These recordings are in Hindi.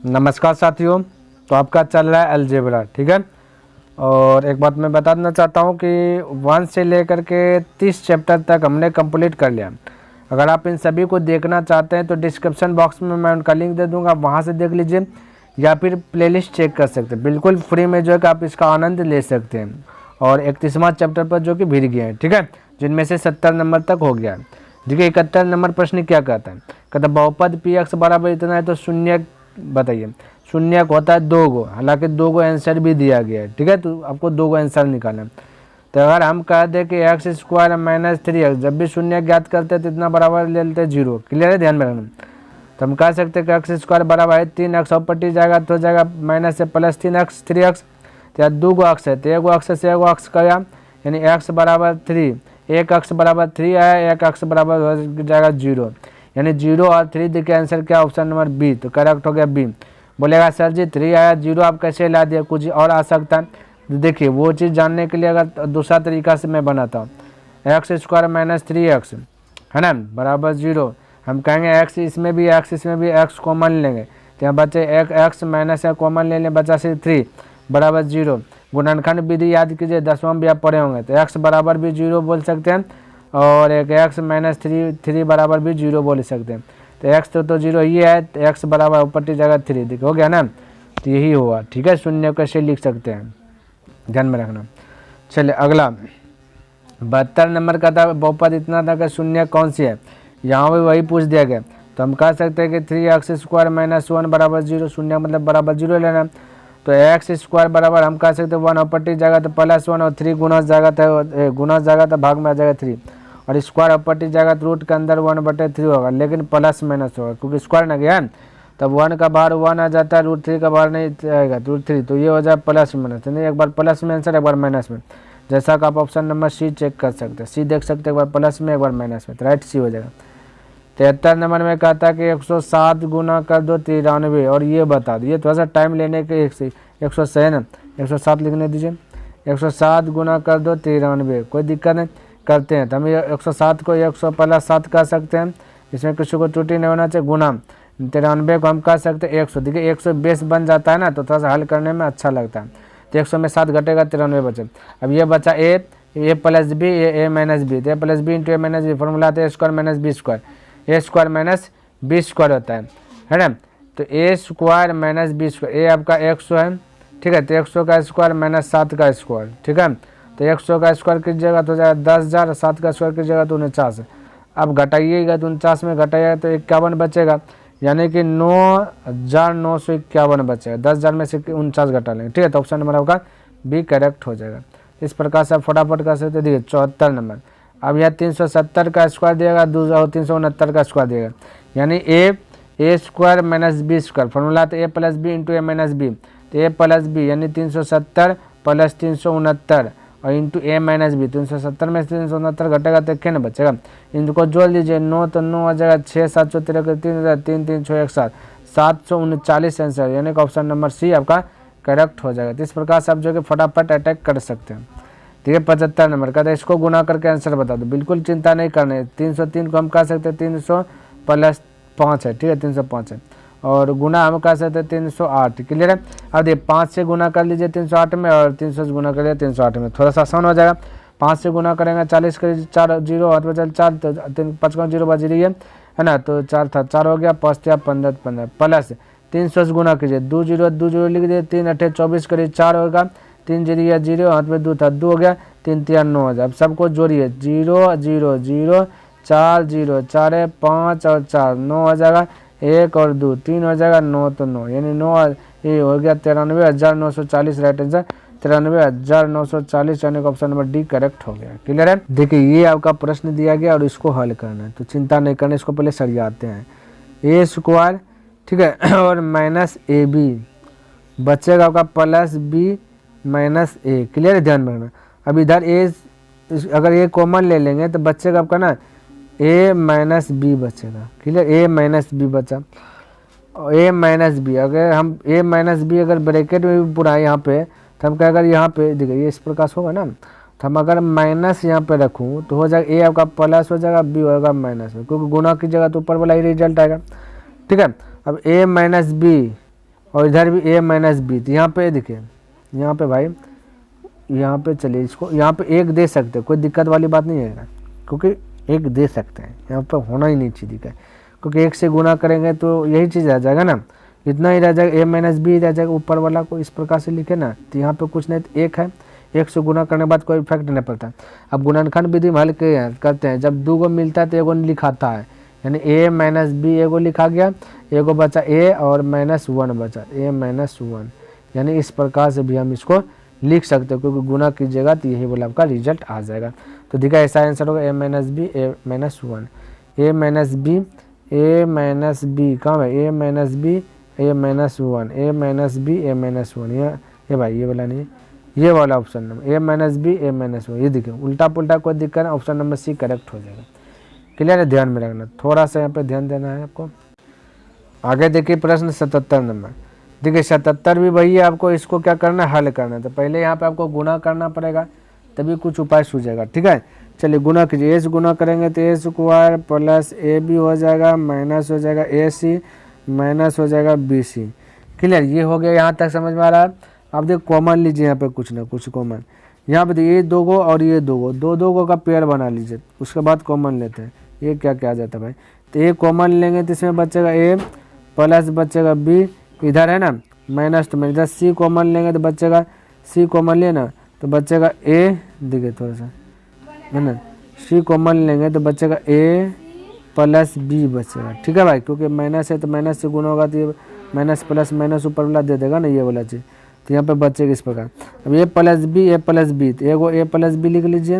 नमस्कार साथियों। तो आपका चल रहा है अलजेब्रा, ठीक है। और एक बात मैं बताना चाहता हूँ कि 1 से लेकर के 30 चैप्टर तक हमने कंप्लीट कर लिया। अगर आप इन सभी को देखना चाहते हैं तो डिस्क्रिप्शन बॉक्स में मैं उनका लिंक दे दूँगा, वहाँ से देख लीजिए या फिर प्लेलिस्ट चेक कर सकते हैं। बिल्कुल फ्री में जो है कि आप इसका आनंद ले सकते हैं। और 31वां चैप्टर पर जो कि भिड़ गया है, ठीक है, जिनमें से 70 नंबर तक हो गया है। देखिए 71 नंबर प्रश्न क्या कहता है, कहता है बहुपद पी एक्स बराबर इतना है तो शून्य बताइए। शून्य होता है 2 गो, हालांकि 2 गो आंसर भी दिया गया है, ठीक है। तो आपको 2 गो आंसर निकालना है। तो अगर हम कह दें कि एक्स स्क्वायर माइनस 3x, जब भी शून्य ज्ञात करते हैं तो इतना बराबर ले लेते हैं 0। क्लियर है, ध्यान में रखना। तो हम कह सकते हैं कि एक्स स्क्वायर बराबर है 3x, और पट्टी जाएगा तो हो जाएगा माइनस से प्लस 3x 3x। तो 2 गो अक्स है तो 1 गो अक्स से 1 गो अक्स का, यानी x बराबर 3, एक अक्स बराबर 3 है, एक अक्स बराबर हो जाएगा 0, यानी 0 और 3 देखिए आंसर क्या, ऑप्शन नंबर बी। तो करेक्ट हो गया बी। बोलेगा सर जी 3 आया 0 आप कैसे ला दिया, कुछ और आ सकता है। तो देखिए वो चीज़ जानने के लिए अगर दूसरा तरीका से मैं बनाता हूँ, एक्स स्क्वायर माइनस 3x है ना बराबर 0। हम कहेंगे एक्स इसमें भी एक्स कॉमन लेंगे, तो यहाँ बच्चे एक एक्स माइनस है कॉमन ले लें, बचा से 3 बराबर 0। गुणनखंड विधि याद कीजिए, 10वां भी आप पढ़े होंगे। तो एक्स बराबर भी 0 बोल सकते हैं, और एक एक्स माइनस 3 बराबर भी 0 बोल सकते हैं। तो एक्स तो 0 ही है, तो एक्स बराबर ऊपर की जगह 3, देखो हो गया ना। तो यही हुआ, ठीक है। शून्य कैसे लिख सकते हैं, ध्यान में रखना। चलिए अगला 72 नंबर का था, बहुपद इतना था कि शून्य कौन सी है, यहाँ भी वही पूछ दिया गया। तो हम कह सकते हैं कि 3x स्क्वायर माइनस 1 बराबर 0, शून्य मतलब बराबर 0 लेना। तो एक्स स्क्वायर बराबर हम कह सकते हैं 1, अपट्टी जाएगा तो प्लस 1, और 3 गुणा जाएगा तो भाग में आ जाएगा 3, और स्क्वायर अपट्टी जाएगा तो रूट के अंदर 1/3 होगा, लेकिन प्लस माइनस होगा क्योंकि स्क्वायर ना गया है। तब 1 का बाहर 1 आ जाता है, √3 का बाहर नहीं आएगा √3, तो ये हो जाए प्लस माइनस, नहीं एक बार प्लस में आंसर एक बार माइनस में, जैसा कि आप ऑप्शन नंबर सी चेक कर सकते हैं। सी देख सकते हैं, एक बार प्लस में एक बार माइनस में, तो राइट सी हो जाएगा। 73 नंबर में कहता है कि 107 गुना कर दो 93, और ये बता दो। ये थोड़ा सा टाइम लेने के 100 है ना, 107 लिखने दीजिए। 107 गुना कर दो 93, कोई दिक्कत नहीं, करते हैं। तो हम 107 को 100+7 कह सकते हैं, इसमें किसी को त्रुटि नहीं होना चाहिए। गुना 93 को हम कह सकते हैं 100, देखिए 100 बेस बन जाता है ना, तो थोड़ा सा हल करने में अच्छा लगता है। तो 100 में 7 घटेगा 93 बचे। अब ये बचा ए plus B, A minus B, A plus B into A minus B, formula आता है ए स्क्वायर माइनस बी स्क्वायर, ए स्क्वायर माइनस बी स्क्वायर होता है ना। तो ए स्क्वायर माइनस बी स्क्वायर, ए आपका 100 है, ठीक है। तो 100 का स्क्वायर माइनस 7 का स्क्वायर, ठीक है। तो 100 का स्क्वायर कीजिएगा तो हो जाएगा 10,000, 7 का स्क्वायर कीजिएगा तो 49। अब घटाइएगा तो 49 में घटाइएगा तो 51 बचेगा, यानी कि 9,951 बचेगा। 10,000 में से 49 घटा लेंगे, ठीक है। तो ऑप्शन नंबर आपका बी करेक्ट हो जाएगा। इस प्रकार से आप फटाफट कर सकते। देखिए 74 नंबर, अब यह 370 का स्क्वायर दिएगा, दूसरा 369 का स्क्वायर दिएगा, यानी A square minus B square, formula तो A plus B into A minus B. तो ए प्लस बी यानी 370 प्लस 369 और इंटू ए माइनस बी। 370 में से 369 घटेगा तो क्या ना बचेगा, इनको जोड़ लीजिए। 9 तो 9 आ जाएगा, 6 7 3 3 3 6 1 7, 739 आंसर, यानी कि ऑप्शन नंबर सी आपका करेक्ट हो जाएगा। तो इस प्रकार से आप जो कि फटाफट अटैक कर सकते हैं। ठीक है 75 नंबर का, तो इसको गुना करके आंसर बता दो, बिल्कुल चिंता नहीं करना है। 303 को हम कह सकते हैं 300 प्लस 5 है, ठीक है 305 है, और गुना हम कह सकते हैं 308। क्लियर है। अब देखिए 5 से गुना कर लीजिए 308 में, और 300 से गुना कर लीजिए 308 में, थोड़ा सा आसान हो जाएगा। 5 से गुना करेंगे 40 करीजिए, 4 जीरो हाथ में चल 4, तो 5 का 0 बज रही है ना। तो 4 था 4 हो गया, 5 था 15 15 प्लस 300 से गुना कीजिए, 2 जीरो लिख दीजिए, 3 8 24 करीजिए, 4 होगा, 3 जीरो 0 हाथ में 2 था 2 हो गया, 3 3 9 हो जाए। अब सबको जोड़िए, 0 0 0 4 0 4 5 और 4 9 हो जाएगा, 1 और 2 3 हो जाएगा, 9 तो 9, यानी 9 ये हो गया 93,940 राइट आंसर, 93,940, यानी ऑप्शन नंबर डी करेक्ट हो गया। क्लियर है। देखिए ये आपका प्रश्न दिया गया और इसको हल करना है, तो चिंता नहीं करना, इसको पहले सरियाते हैं। ए स्क्वायर, ठीक है, और माइनस ए बी बचेगा आपका प्लस बी माइनस ए। क्लियर है, ध्यान में रखना। अब इधर ए अगर ये कॉमन ले लेंगे तो बचेगा आपका ना ए माइनस बी बचेगा। क्लियर, ए माइनस बी बचा, और ए माइनस बी अगर हम ए माइनस बी अगर ब्रैकेट में भी पूरा यहाँ पे, तो हम क्या अगर यहाँ पे देखिए ये इस प्रकार से होगा ना, तो हम अगर माइनस यहाँ पे रखूँ तो हो जाएगा ए आपका प्लस हो जाएगा, बी होगा माइनस में, क्योंकि गुना की जगह तो ऊपर वाला ही रिजल्ट आएगा। ठीक है। अब ए माइनस बी और इधर भी a माइनस बी। तो यहाँ पे देखिए, यहाँ पे भाई, यहाँ पे चलिए इसको यहाँ पे एक दे सकते हैं, कोई दिक्कत वाली बात नहीं है, क्योंकि एक दे सकते हैं, यहाँ पे होना ही नहीं चाहिए दिक्कत, क्योंकि एक से गुना करेंगे तो यही चीज़ रह जाएगा ना, इतना ही रह जाएगा, a माइनस बी रह जाएगा, ऊपर वाला को इस प्रकार से लिखे ना। तो यहाँ पे कुछ नहीं, तो एक है, एक से गुना करने के बाद कोई इफेक्ट नहीं पड़ता। अब गुणनखंड विधि में हल करते हैं, जब दो को मिलता है तो एगो लिखाता है, यानी a माइनस बी एगो लिखा गया, एगो बचा a और माइनस वन बचा, a माइनस वन, यानी इस प्रकार से भी हम इसको लिख सकते हो, क्योंकि गुना कीजिएगा तो यही बोला आपका रिजल्ट आ जाएगा। तो देखा ऐसा आंसर होगा a minus B a minus one, a minus B a minus B कहाँ है, a minus B a minus one, a minus B a minus one, ये भाई ये वाला नहीं, ये वाला option number a minus B a minus one. ये देखिए उल्टा पुल्टा कोई दिक्कत है, ऑप्शन नंबर सी करेक्ट हो जाएगा। क्लियर है, ध्यान में रखना, थोड़ा सा यहाँ पे ध्यान देना है आपको। आगे देखिए प्रश्न 77 नंबर। देखिए 77 भी वही है, आपको इसको क्या करना है, हल करना है। तो पहले यहाँ पे आपको गुना करना पड़ेगा, तभी कुछ उपाय सूझेगा। ठीक है, चलिए गुना कीजिए, ए से गुना करेंगे तो ए स्क्वायर प्लस ए बी हो जाएगा, माइनस हो जाएगा ए सी, माइनस हो जाएगा बी सी। क्लियर, ये हो गया, यहाँ तक समझ में आ रहा है। आप देखो कॉमन लीजिए, यहाँ पे कुछ ना कुछ कॉमन, यहाँ पे ये दो गो और ये दो गो, दो गो का पेयर बना लीजिए, उसके बाद कॉमन लेते हैं। ये क्या क्या आ जाता है भाई, तो ए कॉमन लेंगे तो इसमें बचेगा ए प्लस बचेगा बी, इधर है ना माइनस, तो इधर सी कॉमन लेंगे तो बचेगा, सी कॉमन लिए ना तो बचेगा ए, देखिए थोड़ा सा है ना, सी कॉमन लेंगे तो बचेगा ए प्लस बी बचेगा। ठीक है भाई, क्योंकि माइनस है तो माइनस से गुना होगा, तो ये माइनस प्लस माइनस ऊपर वाला दे देगा ना, ये वाला चीज़, तो यहाँ पे बचेगा इस प्रकार। अब ए प्लस बी, तो एगो ए प्लस बी लिख लीजिए,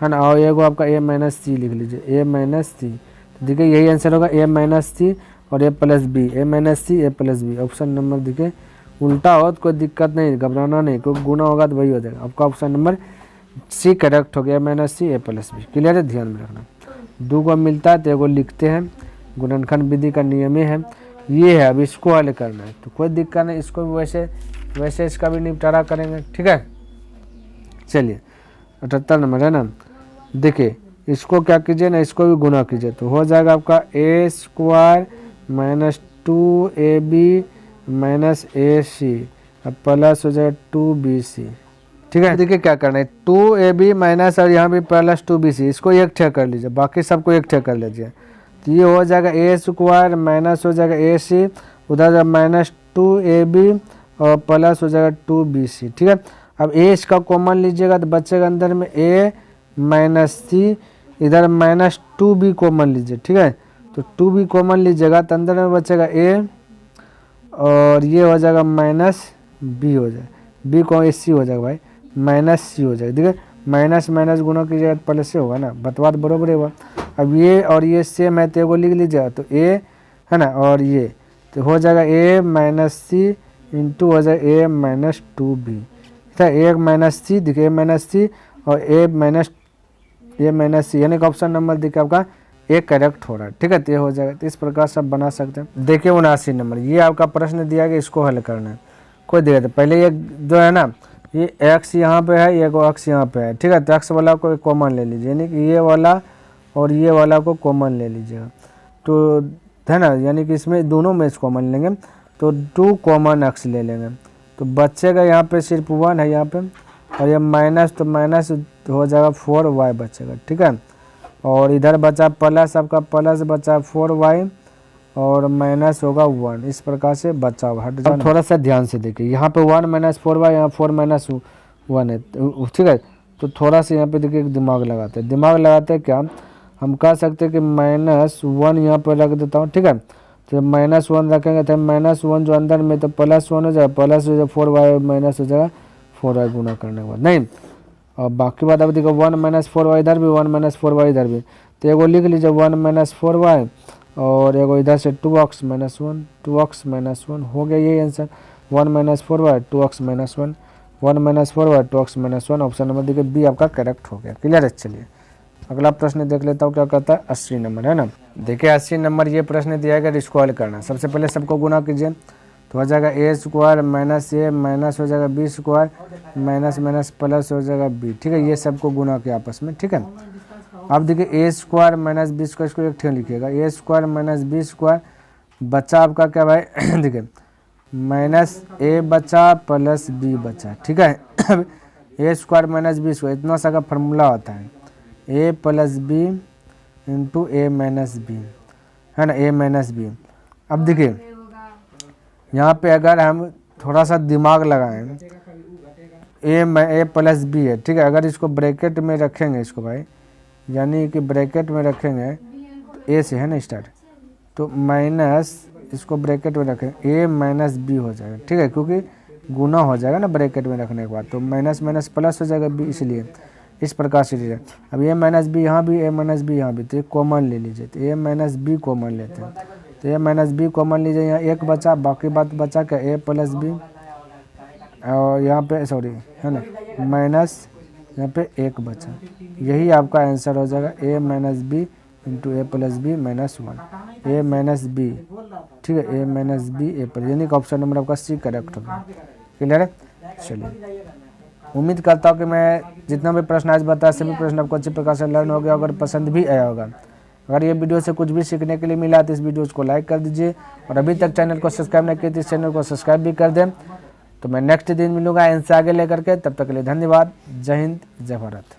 है ना, और एगो आपका ए माइनस सी लिख लीजिए, ए माइनस सी। तो देखिए यही आंसर होगा, ए माइनस सी और ए प्लस बी, ए माइनस सी ए प्लस बी। ऑप्शन नंबर देखिए उल्टा हो तो कोई दिक्कत नहीं, घबराना नहीं, क्योंकि गुना होगा तो वही हो जाएगा। आपका ऑप्शन नंबर सी करेक्ट हो गया, ए माइनस सी ए प्लस बी। क्लियर है, ध्यान में रखना। दो को मिलता है तो एगो लिखते हैं, गुणनखंड विधि का नियम ही है ये है। अब इसको हल करना है तो कोई दिक्कत नहीं, इसको भी वैसे इसका भी निपटारा करेंगे। ठीक है, चलिए 78 नंबर है ना। देखिए इसको क्या कीजिए ना, इसको भी गुना कीजिए, तो हो जाएगा आपका ए स्क्वायर माइनस 2ab माइनस ए सी, अब प्लस हो जाएगा 2bc। ठीक है, देखिए क्या करना है, 2ab माइनस और यहाँ भी प्लस 2bc, इसको एक ठे कर लीजिए, बाकी सबको एक ठे कर लीजिए। तो ये हो जाएगा ए स्क्वायर माइनस हो जाएगा ए सी, उधर माइनस 2ab और प्लस हो जाएगा 2bc। ठीक है, अब ए इसका कॉमन लीजिएगा तो बचेगा अंदर में a माइनस सी, इधर माइनस 2b कॉमन लीजिए। ठीक है, तो 2b कॉमन लीजिएगा तो अंदर में बचेगा a और ये हो जाएगा माइनस b हो जाएगा, b को ए सी हो जाएगा भाई, माइनस सी हो जाएगा। देखिए माइनस माइनस गुना कीजिएगा तो प्लस से होगा ना, बतवा तो बराबर होगा। अब ये और ये सेम है तो एगो लिख लीजिएगा, तो a है ना, और ये तो हो जाएगा a माइनस सी इंटू हो जाएगा a माइनस 2b। ठीक है, ए माइनस सी देखिए, ए माइनस सी और ए माइनस सी, यानी कि ऑप्शन नंबर देखिए आपका ए करेक्ट हो रहा है। ठीक है, तो ये हो जाएगा। तो इस प्रकार से आप बना सकते हैं। देखिए 79 नंबर, ये आपका प्रश्न दिया गया, इसको हल करना है। कोई दिक्कत है, पहले ये जो है ना, ये एक्स यहाँ पे है, ये एक्स यहाँ पे है। ठीक है, तो एक्स वाला को कॉमन ले लीजिए, यानी कि ये वाला और ये वाला को कॉमन ले लीजिएगा, तो है ना, यानी कि इसमें दोनों में इस कॉमन लेंगे तो 2 कॉमन एक्स ले लेंगे, तो बचेगा यहाँ पे सिर्फ 1 है यहाँ पे, और ये माइनस, तो माइनस हो जाएगा 4y बचेगा। ठीक है, और इधर बचा प्लस, आपका प्लस बचा 4y और माइनस होगा 1, इस प्रकार से बचा हुआ। हट जाओ, थोड़ा सा ध्यान से देखिए, यहाँ पे 1 माइनस 4y, यहाँ 4 माइनस 1 है। ठीक है, तो थोड़ा सा यहाँ पे देखिए दिमाग लगाते हैं क्या, हम कह सकते हैं कि -1 यहाँ पर रख देता हूँ। ठीक है, तो -1 रखेंगे तो -1 जो अंदर में तो +1 हो जाएगा, प्लस हो जाएगा 4y माइनस हो जाएगा 4y गुना करने के बाद नहीं। और बाकी बात अब देखो 1 माइनस 4y इधर भी, 1 माइनस 4y इधर भी, तो एगो लिख लीजिए 1 माइनस 4y और एगो इधर से 2x माइनस 1, 2x माइनस 1 हो गया यही answer. 1 minus 4y 2x minus 1, 1 minus 4y 2x minus 1, option number देखिए बी आपका करेक्ट हो गया। क्लियर है, चलिए अगला प्रश्न देख लेता हूँ क्या कहता है। 80 नंबर है ना। देखिए 80 नंबर ये प्रश्न दिया गया, इसको हल करना। सबसे पहले सबको गुना कीजिए, तो हो जाएगा A square minus A minus हो जाएगा B square minus minus plus हो जाएगा बी। ठीक है, ये सबको गुना किया आपस में। ठीक है, अब देखिए ए स्क्वायर माइनस बी स्क्वायर, इसको एक ठे लिखिएगा, ए स्क्वायर माइनस बी स्क्वायर, बच्चा आपका क्या भाई देखिए माइनस ए बचा प्लस बी बचा, ठीक है। अब ए स्क्वायर माइनस बी स्क्वायर इतना सा का फार्मूला होता है, ए plus B into A minus B, है ना, ए माइनस बी। अब देखिए यहाँ पे अगर हम थोड़ा सा दिमाग लगाएं, ए प्लस बी है, ठीक है। अगर इसको ब्रैकेट में रखेंगे इसको भाई, यानी कि ब्रैकेट में रखेंगे ए से, है ना स्टार्ट, तो माइनस इसको ब्रैकेट में रखें ए माइनस बी हो जाएगा, ठीक है, क्योंकि गुना हो जाएगा ना ब्रैकेट में रखने के बाद, तो माइनस माइनस प्लस हो जाएगा बी, इसलिए इस प्रकार से लीजिए। अब ए माइनस बी यहाँ भी, ए माइनस बी यहाँ भी, तो एक कॉमन ले लीजिए, तो ए माइनस बी कॉमन लेते हैं, तो ए माइनस बी कॉमन लीजिए, यहाँ एक बचा, बाकी बात बचा क्या, ए प्लस बी, और यहाँ पे सॉरी है ना माइनस, यहाँ पे एक बचा, यही आपका आंसर हो जाएगा, ए माइनस बी इंटू ए प्लस बी माइनस 1, ए माइनस बी, ठीक है, ए माइनस बी ए प्लस, यानी कि ऑप्शन नंबर आपका सी करेक्ट होगा। क्लियर है। चलिए, उम्मीद करता हूँ कि मैं जितना भी प्रश्न आज बताया सभी प्रश्न आपको अच्छी प्रकार से लर्न हो गया, अगर पसंद भी आया होगा। अगर ये वीडियो से कुछ भी सीखने के लिए मिला तो इस वीडियो को लाइक कर दीजिए, और अभी तक चैनल को सब्सक्राइब नहीं किया तो इस चैनल को सब्सक्राइब भी कर दें। तो मैं नेक्स्ट दिन मिलूंगा इनसे आगे लेकर के, तब तक के लिए धन्यवाद। जय हिंद, जय भारत।